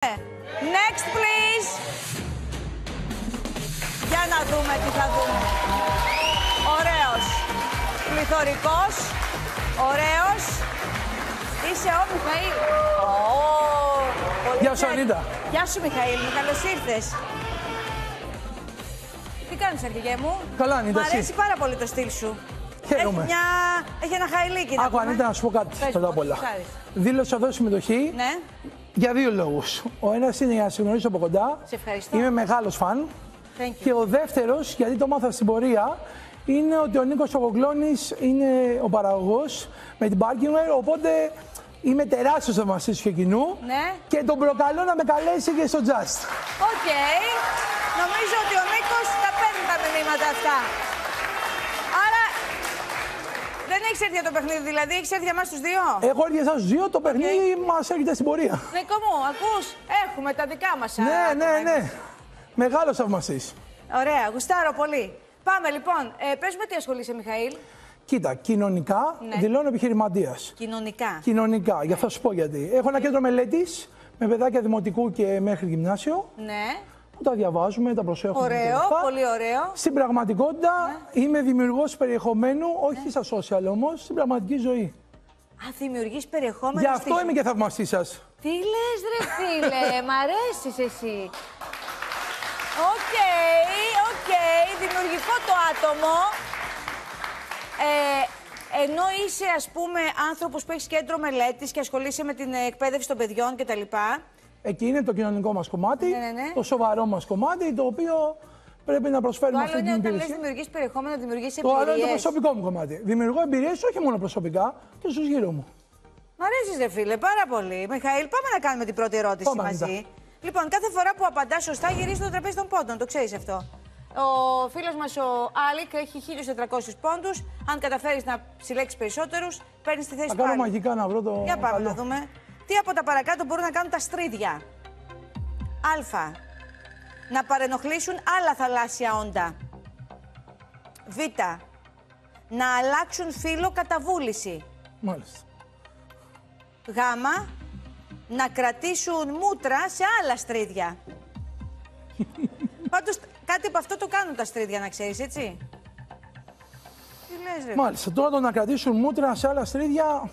Next, please. Για να δούμε τι θα δούμε. Ωραίος. Πληθωρικός. Ωραίος. Είσαι ο Μιχαήλ. Γεια σου, Ανίτα. Γεια σου, Μιχαήλ μου. Καλώς ήρθες. Τι κάνεις, αρχηγέ μου? Καλά, Ανίτα. Μ' αρέσει πάρα πολύ το στυλ σου. Χαίρομαι. Έχει ένα χαϊλίκι. Άκου, Ανίτα, να σου πω κάτι πρώτα απ' όλα. Δήλωσα εδώ συμμετοχή για δύο λόγους. Ο ένας είναι για να σε γνωρίσω από κοντά. Σε ευχαριστώ. Είμαι μεγάλος φαν. Και ο δεύτερος, γιατί το μάθα στην πορεία, είναι ότι ο Νίκος Σοκοκλώνης είναι ο παραγωγός με την Parkingware, οπότε είμαι τεράστιος θαυμαστής του κοινού και τον προκαλώ να με καλέσει και στο Just. Οκ. Νομίζω ότι ο Νίκος τα παίρνει τα μηνύματα αυτά. Άρα δεν έχεις έρθει για το παιχνίδι, δηλαδή έχεις έρθει για εμάς τους δύο. Έχω έρθει για εσάς τους δύο, το παιχνίδι μας έρχεται στην πορεία. Νίκο μου, ακούς, έχουμε τα δικά μας. Ναι. Μεγάλος θαυμαστής. Ωραία, γουστάρω πολύ. Πάμε λοιπόν. Πες με τι ασχολείσαι, Μιχαήλ. Κοίτα, κοινωνικά δηλώνω επιχειρηματίας. Κοινωνικά. Γι' αυτό σου πω γιατί. Έχω ένα κέντρο μελέτης με παιδάκια δημοτικού και μέχρι γυμνάσιο. Ναι. Που τα διαβάζουμε, τα προσέχουμε. Ωραίο, πολύ ωραίο. Στην πραγματικότητα είμαι δημιουργός περιεχομένου, όχι στα social όμως, στην πραγματική ζωή. Α, δημιουργείς περιεχόμενο. Γι' αυτό είμαι και θαυμαστής σας. Τι λες, ρε φίλε, μ' αρέσεις εσύ. Οκ, δημιουργικό το άτομο. Ενώ είσαι, ας πούμε, άνθρωπος που έχεις κέντρο μελέτης και ασχολείσαι με την εκπαίδευση των παιδιών κτλ. Εκεί είναι το κοινωνικό μας κομμάτι, το σοβαρό μας κομμάτι, το οποίο πρέπει να προσφέρουμε αυτή την υπηρεσία. Το άλλο είναι όταν λες δημιουργείς περιεχόμενο, δημιουργείς εμπειρίες. Το άλλο είναι το προσωπικό μου κομμάτι. Δημιουργώ εμπειρίες όχι μόνο προσωπικά και στους γύρω μου. Μ' αρέσεις, ρε φίλε, πάρα πολύ. Μιχαήλ, πάμε να κάνουμε την πρώτη ερώτηση μαζί. Λοιπόν, κάθε φορά που απαντάς σωστά, γυρίζει το τραπέζι των πόντων. Το ξέρεις αυτό. Ο φίλος μας ο Άλικ έχει 1.400 πόντους. Αν καταφέρεις να συλλέξεις περισσότερους, παίρνεις τη θέση του. Θα κάνω μαγικά να βρω το. Για πάμε να δούμε. Τι από τα παρακάτω μπορούν να κάνουν τα στρίδια. Α. Να παρενοχλήσουν άλλα θαλάσσια όντα. Β. Να αλλάξουν φύλο κατά βούληση. Μάλιστα. Γ. Να κρατήσουν μούτρα σε άλλα στρίδια. Πάντως κάτι από αυτό το κάνουν τα στρίδια, να ξέρεις, έτσι. Τι λες, ρε. Μάλιστα. Τώρα το να κρατήσουν μούτρα σε άλλα στρίδια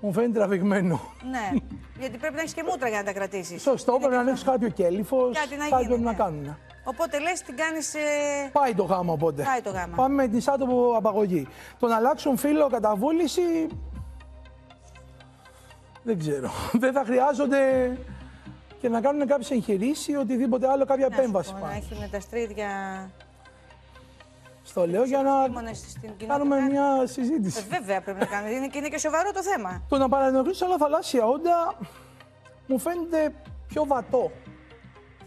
μου φαίνεται τραβηγμένο. Ναι, γιατί πρέπει να έχεις και μούτρα για να τα κρατήσεις. Σωστό, πρέπει να ανοίξεις κάποιο κέλυφος, κάτι πρέπει να κάνουν. Οπότε λες την κάνεις... Πάει το γάμα οπότε. Πάει το γάμα. Πάμε με την σάτοπο απαγωγή. Το να αλλάξουν φύλο κατά βούληση... Δεν ξέρω. Δεν θα χρειάζονται και να κάνουν κάποιες εγχειρήσεις ή οτιδήποτε άλλο, κάποια επέμβαση. Να έχουν τα στρίδια... Στο λέω για να κάνουμε μια συζήτηση. Βέβαια πρέπει να κάνουμε. Είναι και σοβαρό το θέμα. Το να παρενοχλήσουν άλλα θαλάσσια όντα μου φαίνεται πιο βατό,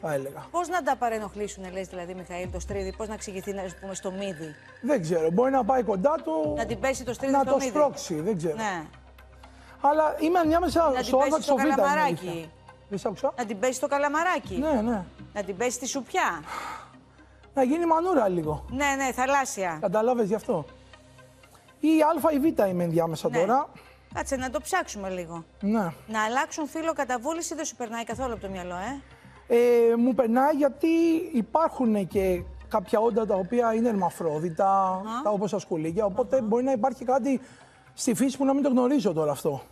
θα έλεγα. Πώς να τα παρενοχλήσουν, λες δηλαδή, Μιχαήλ, το στρίδι, πώς να εξηγηθεί, να πούμε, στο μύδι. Δεν ξέρω. Μπορεί να πάει κοντά του. Να την πέσει το στρίδι στο μύδι. Να το σπρώξει, δεν ξέρω. Ναι. Αλλά είμαι ανάμεσα στο Α και στο Β. Καλαμαράκι. Δεν σ' άκουσα. Να την πέσει στο καλαμαράκι. Ναι. Να την πέσει στη σουπιά. Να γίνει μανούρα λίγο. Ναι, θαλάσσια. Καταλάβες γι' αυτό. Ή Α ή Β είμαι ενδιάμεσα τώρα. Κάτσε να το ψάξουμε λίγο. Ναι. Να αλλάξουν φύλο κατά βούληση δεν σου περνάει καθόλου από το μυαλό, Μου περνάει γιατί υπάρχουν και κάποια όντα τα οποία είναι ερμαφρόδιτα, όπως τα σκουλίκια, οπότε μπορεί να υπάρχει κάτι στη φύση που να μην το γνωρίζω τώρα αυτό.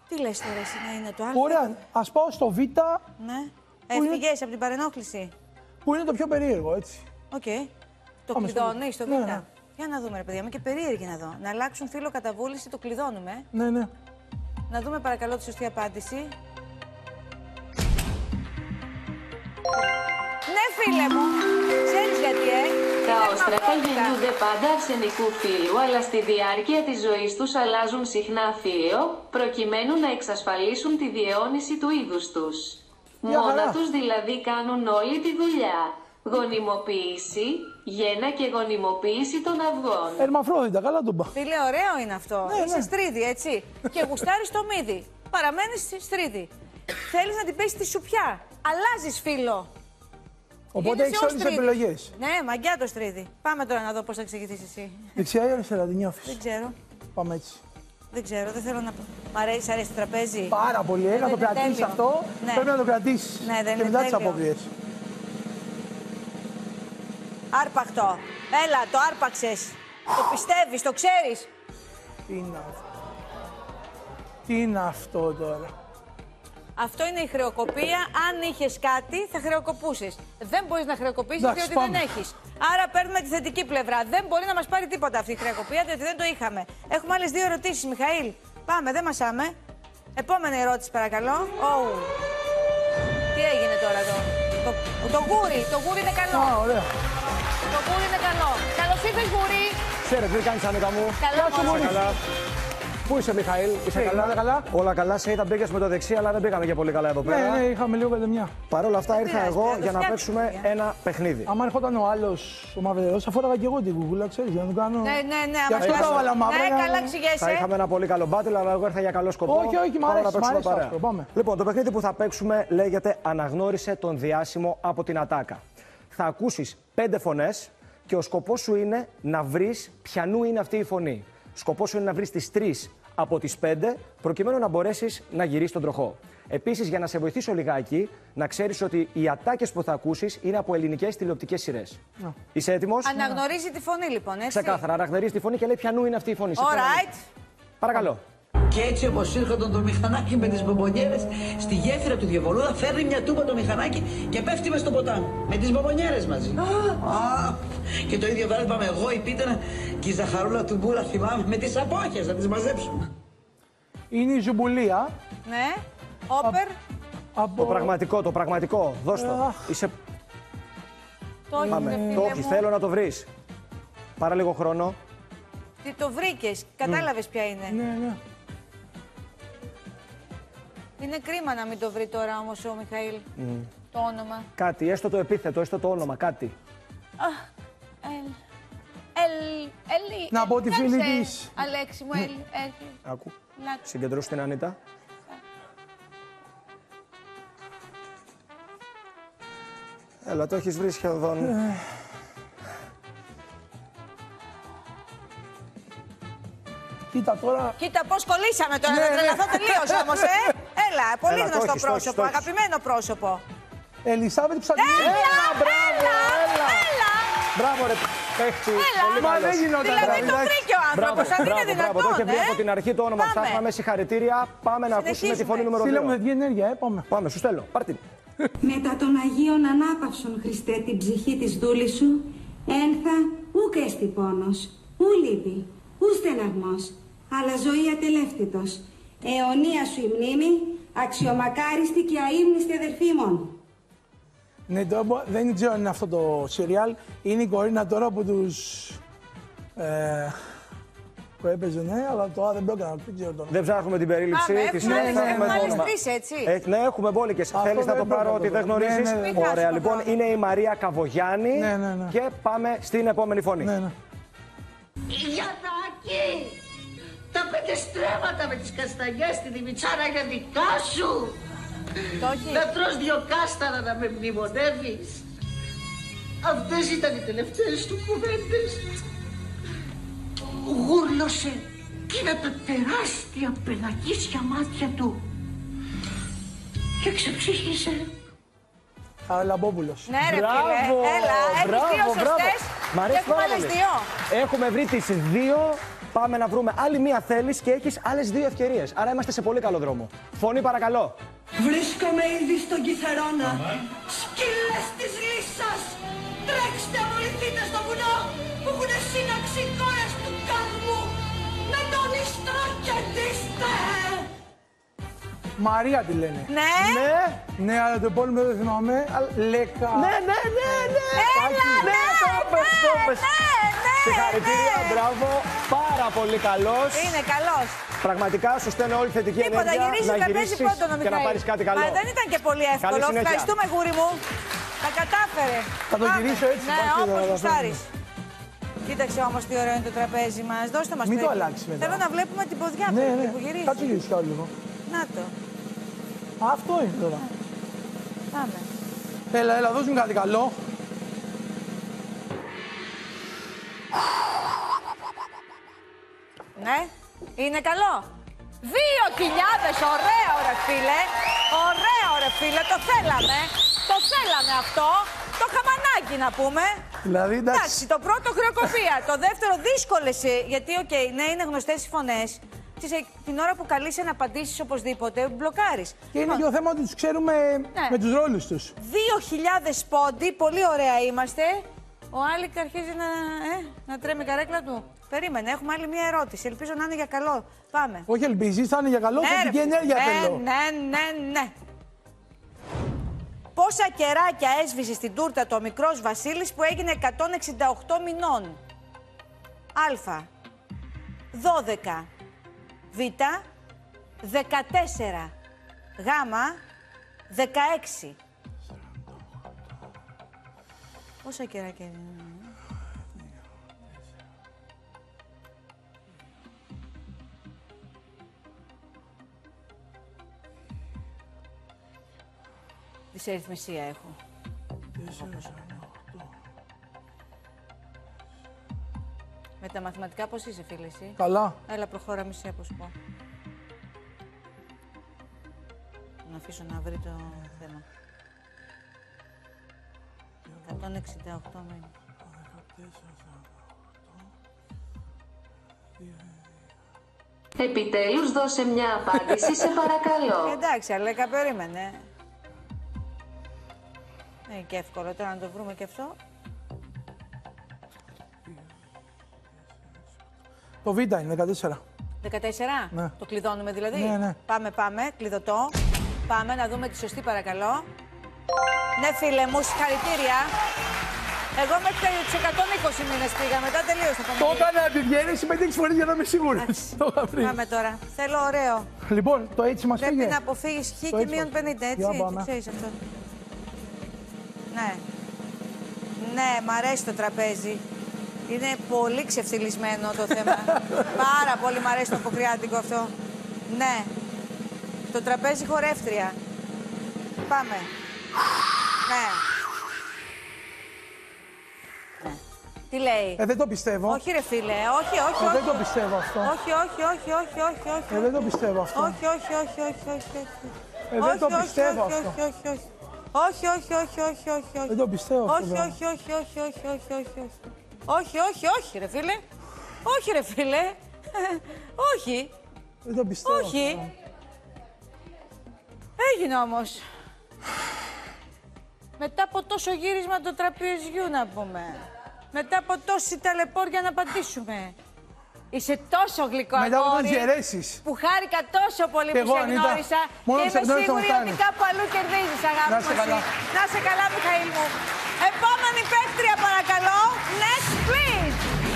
Τι λες τώρα εσύ να είναι το Α? Ωραία, ας πάω στο Β. Ναι. Έφυγες από την παρενόχληση. Που είναι το πιο περίεργο, έτσι. Οκ. Το κλειδώνεις στο Β. Ναι. Για να δούμε, ρε παιδιά, είμαι και περίεργη να δω. Να αλλάξουν φύλο κατά βούληση, το κλειδώνουμε. Ναι. Να δούμε παρακαλώ τη σωστή απάντηση. Ναι, φίλε μου. Ξέρεις γιατί, Τα όστρακα γεννιούνται πάντα αρσενικού φύλου, αλλά στη διάρκεια της ζωής τους αλλάζουν συχνά φύλο, προκειμένου να εξασφαλίσουν τη διαιώνιση του είδους τους. Μόνα τους δηλαδή κάνουν όλη τη δουλειά. Γονιμοποίηση, γέννα και γονιμοποίηση των αυγών. Ερμαφρόδιτα, καλά τον πάω. Φίλε, ωραίο είναι αυτό. Είσαι στρίδι, έτσι. Και γουστάρεις το μύδι. Παραμένεις στρίδι. Θέλεις να την πέσεις στη σουπιά. Αλλάζεις φύλο. Οπότε έχεις όλες τις επιλογές. Ναι, μαγκιά το στρίδι. Πάμε τώρα να δω πώς θα εξηγηθείς εσύ. Δεξιά ή αριστερά, την νιώθεις? Δεν ξέρω. Πάμε έτσι. Δεν ξέρω, δεν θέλω να πω. Μ' αρέσει το τραπέζι. Πάρα πολύ. Να το κρατήσει αυτό. Ναι. Πρέπει να το κρατήσει. Ναι, δεν και είναι μετά τις τέλειο. απόκριες. Άρπαχτο. Έλα, το άρπαξες. Το πιστεύεις, το ξέρεις. Τι είναι αυτό. Τι είναι αυτό τώρα. Αυτό είναι η χρεοκοπία. Αν είχες κάτι, θα χρεοκοπούσες. Δεν μπορείς να χρεοκοπήσεις Εντάξει, διότι πάμε. δεν έχεις. Άρα παίρνουμε τη θετική πλευρά. Δεν μπορεί να μας πάρει τίποτα αυτή η χρεοκοπία, διότι δεν το είχαμε. Έχουμε άλλες 2 ερωτήσεις, Μιχαήλ. Πάμε, δεν μασάμε. Επόμενη ερώτηση, παρακαλώ. Τι έγινε τώρα εδώ. Το γούρι είναι καλό. Α, ωραία. Το γούρι είναι καλό. Καλώς ήρθες, γούρι. Ξέρετε, τι κάνεις, Άννικα μου. Καλά, μωρό. Καλά. Πού είσαι, Μιχαήλ, είσαι καλά? Όλα καλά, σε είδα, μπήκες με το δεξί, αλλά δεν πήγαμε και πολύ καλά εδώ πέρα. Ναι, είχαμε λίγο κατεμιά. Παρ' όλα αυτά, ήρθα πειράζει, εγώ θα το για να φτιάξουμε, παίξουμε παιδιά. ένα παιχνίδι. Άμα έρχονταν ο άλλος, ο μαυρερός, θα φόραγα και εγώ την κουκούλα, ξέρεις, για να το κάνω. Ναι. Γι' αυτό τα έβαλα μαύρα. Ναι, για να- καλά Θα εξηγέσαι. είχαμε ένα πολύ καλό μπάτιλ, αλλά εγώ ήρθα για καλό σκοπό. Όχι, μ' Πάμε αρέσει, να παίξουμε μ' αρέσει παρέα. αυτό, πάμε. Λοιπόν, το παιχνίδι που θα παίξουμε λέγεται Αναγνώρισε τον διάσημο από την ατάκα. Θα ακούσεις 5 φωνές και ο σκοπός σου είναι να βρεις ποιανού είναι αυτή η φωνή. Σκοπός σου είναι να βρεις τις 3 από τις 5, προκειμένου να μπορέσεις να γυρίσεις τον τροχό. Επίσης, για να σε βοηθήσω λιγάκι, να ξέρεις ότι οι ατάκες που θα ακούσεις είναι από ελληνικές τηλεοπτικές σειρές. Είσαι έτοιμος? Αναγνωρίζει τη φωνή, λοιπόν, έτσι. Ξεκάθαρα, αναγνωρίζει τη φωνή και λέει ποιανού είναι αυτή η φωνή. Alright. Παρακαλώ. Και έτσι όπως ήρχονταν το μηχανάκι με τις μπομπονιέρες, στη γέφυρα του Διαβολούδα φέρνει μια τούμπα το μηχανάκι και πέφτει μες στο ποτάμι. Με τις μπομπονιέρες μαζί. Και το ίδιο βράδυ πάμε εγώ, η Πίτανα και η Ζαχαρούλα του Μπούρα, θυμάμαι, με τις απόχες να τις μαζέψουμε. Είναι η Ζουμπουλία. Ναι. Όπερ. Από... Το πραγματικό. Δώσ' το. Αχ. Είσαι... Το όχι, Πάμε. ρε φίλε Το μου. όχι, θέλω να το βρεις. Πάρε λίγο χρόνο. Τι το βρήκες. Κατάλαβες ποια είναι. Ναι. Είναι κρίμα να μην το βρει τώρα όμως ο Μιχαήλ. Το όνομα. Κάτι, έστω το επίθετο, έστω το όνομα, κάτι. Να πω τη φίλη Κάτσε, της. Αλέξη μου, Άκου. Λάτε. Συγκεντρώσου την Ανίτα. Έλα, το έχεις βρει σχεδόν. Κοίτα τώρα. Κοίτα πώς κολλήσαμε τώρα, Ναι, να ναι. τρελαθώ τελείως όμως, Έλα, πολύ Έλα, το γνωστό έχεις, το έχεις, πρόσωπο, το έχεις. αγαπημένο πρόσωπο. Ελισάβετ Ψαγγελίδη. Έλα! Μπράβο, ρε παίχτη. Έλα. Πολύ Μα καλός. δεν γινόταν. Δηλαδή το εντάξει. βρήκε ο άνθρωπος, αν είναι Μπράβο, δυνατόν, το είχε βρει από την αρχή το όνομα. Πάμε. Ψάχναμε, συγχαρητήρια. Πάμε να ακούσουμε τη Συνεχίζουμε. φωνή νούμερο Στείλε μου 2. θετική ενέργεια, πάμε. Πάμε, σου στέλνω. Πάρ' την. Μετά των Αγίων ανάπαυσον Χριστέ την ψυχή της δούλης σου, ένθα ούκ έστι πόνος, ου λύπη, ου στεναγμός, αλλά ζωή ατελεύτητος. Αιωνία σου η μνήμη, αξιομακάριστη και αείμνηστη αδερφή μου. Ναι, δεν ξέρω αν είναι αυτό το σεριάλ. Είναι η Κορίνα τώρα που τους... που έπαιζε, ναι, αλλά τώρα δεν το έκανα, δεν ξέρω τώρα. Δεν ψάχνουμε την περίληψη. Πάμε, Τη έχουμε άλλες- ψάχνουμε έχουμε το άλλες όνομα. 3, έτσι. Ναι, έχουμε μπόλικες. Αυτό Θέλεις να το δεν πάρω μπορώ ότι να δεν το κάνω. γνωρίζεις. Ναι, ναι, ναι. Μην χάσουμε Ωραία, λοιπόν, χρόνο. είναι η Μαρία Καβογιάννη. Ναι. Και πάμε στην επόμενη φωνή. Ναι. Γιαννάκη! Τα 5 στρέμματα με τις καστανιές στην Δημητσάρα για δικά σου! Το όχι. Να τρως 2 κάστανα να με μνημονεύεις! Αυτές ήταν οι τελευταίες του κουβέντες. Γούρλωσε κι είδα τα τεράστια πελαγίσια μάτια του και ξεψύχησε. Χαραλαμπόπουλος. Ναι, ρε Μπράβο, φίλε, έλα, έχεις μπράβο, 2 μπράβο. σωστές Μ' και αρέσει έχουμε πάρα άλλες πολύ. 2. Έχουμε βρει τις 2. Πάμε να βρούμε άλλη μία θέλεις και έχεις άλλες 2 ευκαιρίες. Άρα είμαστε σε πολύ καλό δρόμο. Φωνή παρακαλώ. Βρίσκομαι ήδη στον Κιθερώνα. Σκύλες της Λύσσας! Τρέξτε, αμολυθείτε στο βουνό που έχουνε σύναξη κόρες του κάδμου! Με τον ιστρό κεντήστε! Μαρία τη λένε. Ναι. Ναι. Ναι, αλλά το επόμενο δεν θυμάμαι. Λέκα. Ναι. Έλα, Ναι, το είπες, το είπες. ναι. Συγχαρητήρια, μπράβο. Πάρα πολύ καλός. Είναι καλός. Πραγματικά σου στέλνω όλη θετική Τίποτα, ενέργεια γυρίζει να τραπέζι γυρίσεις πρώτον ο και να Μιχαήλ. πάρεις κάτι καλό. Μα δεν ήταν και πολύ εύκολο. συνέχεια. Ευχαριστούμε, γούρι μου. Τα κατάφερε. Θα το Πάμε. γυρίσω έτσι, Ναι, εντάξει, όπως θα γουστάρεις. Κοίταξε όμως τι ωραίο είναι το τραπέζι μας. Δώστε μας Μην το εκεί. αλλάξει μετά. Θέλω να βλέπουμε την ποδιά του Ναι, εκεί ναι. που γυρίζει. Κάτσε γυρίσει κι άλλο λίγο. Να το. Αυτό είναι τώρα. Πάμε. Έλα, δώσ' μου κάτι καλό. Ναι. Είναι καλό. 2.000, ωραίο ρε φίλε. Ωραίο ρε φίλε, το θέλαμε. Το θέλαμε αυτό. Το χαμανάκι να πούμε. Δηλαδή, εντάξει, το πρώτο χρεοκοπία. Το δεύτερο δύσκολες, γιατί ναι, είναι γνωστές οι φωνές. Την ώρα που καλείσαι να απαντήσεις οπωσδήποτε, μπλοκάρεις. Και είναι και το θέμα ότι τους ξέρουμε με τους ρόλους τους. 2.000 πόντι, πολύ ωραία είμαστε. Ο Άλικ αρχίζει να τρέμει καρέκλα του. Περίμενε, έχουμε άλλη μία ερώτηση. Ελπίζω να είναι για καλό. Πάμε. Όχι, ελπίζεις, θα είναι για καλό, θετική ενέργεια θέλω. Ναι. Πόσα κεράκια έσβησε στην τούρτα το μικρός Βασίλης που έγινε 168 μηνών? Α. 12. Β. 14. Γ. 16. Πόσα κεράκια είναι? Δυσαριθμισία έχω. 4, 8. Με τα μαθηματικά πώς είσαι, φίλε, εσύ? Καλά. Έλα, προχώρα, μισή από σου πω. Να αφήσω να βρει το θέμα. 168 μήνες. Επιτέλους δώσε μια απάντηση, σε παρακαλώ. Εντάξει, Αλέκα, περίμενε. Είναι και εύκολο τώρα να το βρούμε και αυτό. Το Β είναι 14. 14. Ναι. Το κλειδώνουμε δηλαδή. Ναι. Πάμε, κλειδωτό. Πάμε να δούμε τη σωστή παρακαλώ. Ναι, φίλε μου, συγχαρητήρια. Εγώ μέχρι τους 120 μήνες πήγα, μετά τελείωσα. Το έκανα επιβιέρεση 5-6 φορές για να είμαι σίγουρη. Πάμε τώρα. Θέλω ωραίο. Λοιπόν, το έτσι μας Πρέπει πήγε. να αποφύγεις χ και μείον 50, έτσι. Το ξέρεις αυτό. Ναι. Ναι, μ' αρέσει το τραπέζι. Είναι πολύ ξεφτυλισμένο το θέμα. Πάρα πολύ μ' αρέσει το αποκριάτικο αυτό. Ναι. Το τραπέζι χορεύτρια. Πάμε. Ναι. Τι λέει? Δεν το πιστεύω. Όχι ρε φίλε, όχι. Δεν το πιστεύω αυτό. Όχι. Δεν το πιστεύω αυτό. Όχι. Δεν το πιστεύω αυτό. Όχι. Δεν το πιστεύω αυτό. Όχι ρε φίλε. Όχι ρε φίλε. Όχι. Δεν το πιστεύω. Όχι. Έγινε όμως. Μετά από τόσο γύρισμα του τραπεζιού να πούμε. Μετά από τόση ταλαιπώρια να απαντήσουμε. Είσαι τόσο γλυκό μετά από αγόρι, διαιρέσεις που χάρηκα τόσο πολύ που σε γνώρισα και είμαι σίγουρη ότι κάπου αλλού κερδίζεις, αγάπη μου. Να είσαι καλά. Να είσαι καλά, Μιχαήλ.